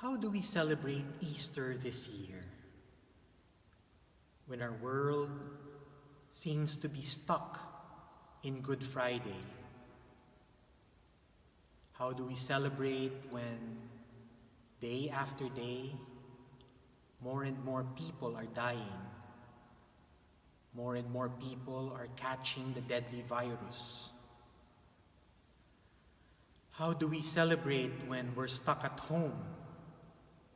How do we celebrate Easter this year when our world seems to be stuck in Good Friday? How do we celebrate when day after day more and more people are dying? More and more people are catching the deadly virus. How do we celebrate when we're stuck at home?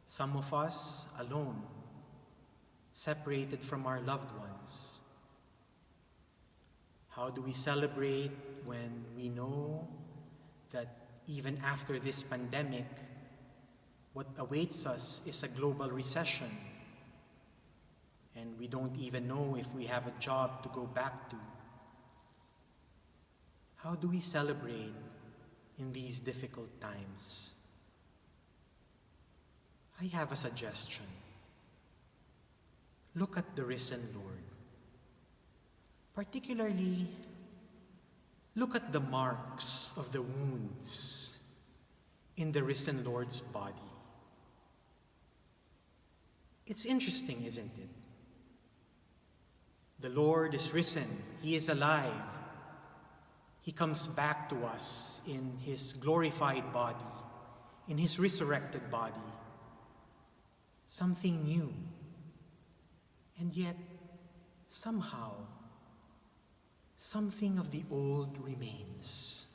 Some of us alone, separated from our loved ones. How do we celebrate when we know that even after this pandemic, what awaits us is a global recession, and we don't even know if we have a job to go back to? How do we celebrate in these difficult times? I have a suggestion. Look at the risen Lord. Particularly, look at the marks of the wounds in the risen Lord's body. It's interesting, isn't it? The Lord is risen. He is alive. He comes back to us in His glorified body, in His resurrected body. Something new. And yet, somehow, something of the old remains.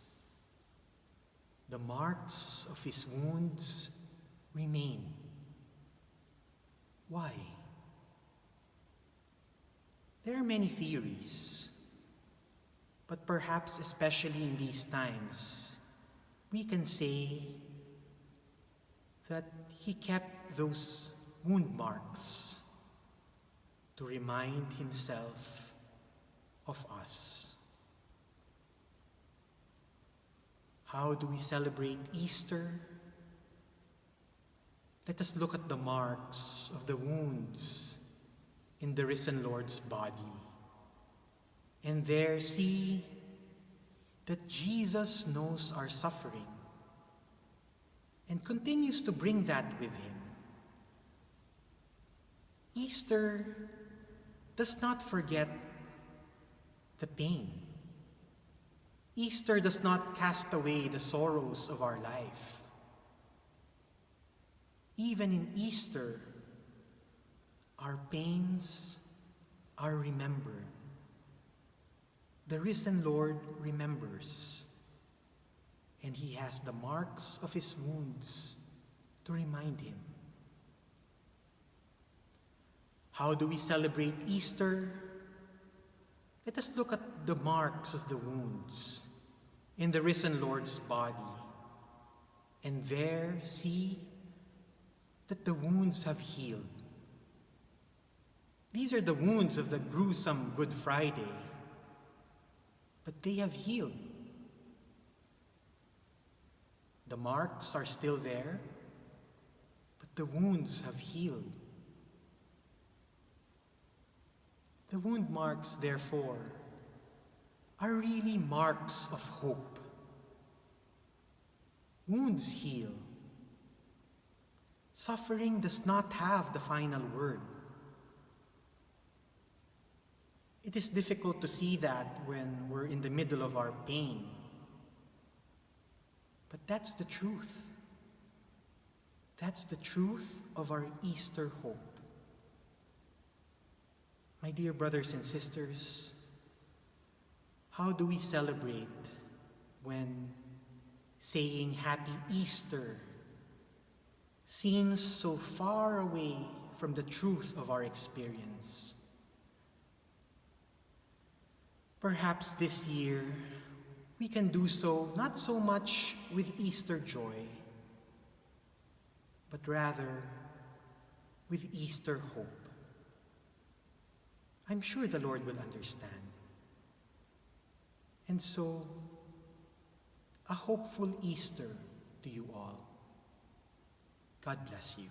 The marks of His wounds remain. Why? There are many theories, but perhaps especially in these times, we can say that He kept those wound marks to remind Himself of us. How do we celebrate Easter? Let us look at the marks of the wounds in the risen Lord's body, and there see that Jesus knows our suffering and continues to bring that with Him. Easter does not forget the pain. Easter does not cast away the sorrows of our life. Even in Easter, our pains are remembered. The risen Lord remembers, and He has the marks of His wounds to remind Him. How do we celebrate Easter? Let us look at the marks of the wounds in the risen Lord's body, and there see that the wounds have healed. These are the wounds of the gruesome Good Friday, but they have healed. The marks are still there, but the wounds have healed. The wound marks, therefore, are really marks of hope. Wounds heal. Suffering does not have the final word. It is difficult to see that when we're in the middle of our pain. But that's the truth. That's the truth of our Easter hope. My dear brothers and sisters, how do we celebrate when saying Happy Easter seems so far away from the truth of our experience? Perhaps this year, we can do so not so much with Easter joy, but rather with Easter hope. I'm sure the Lord will understand. And so, a hopeful Easter to you all. God bless you.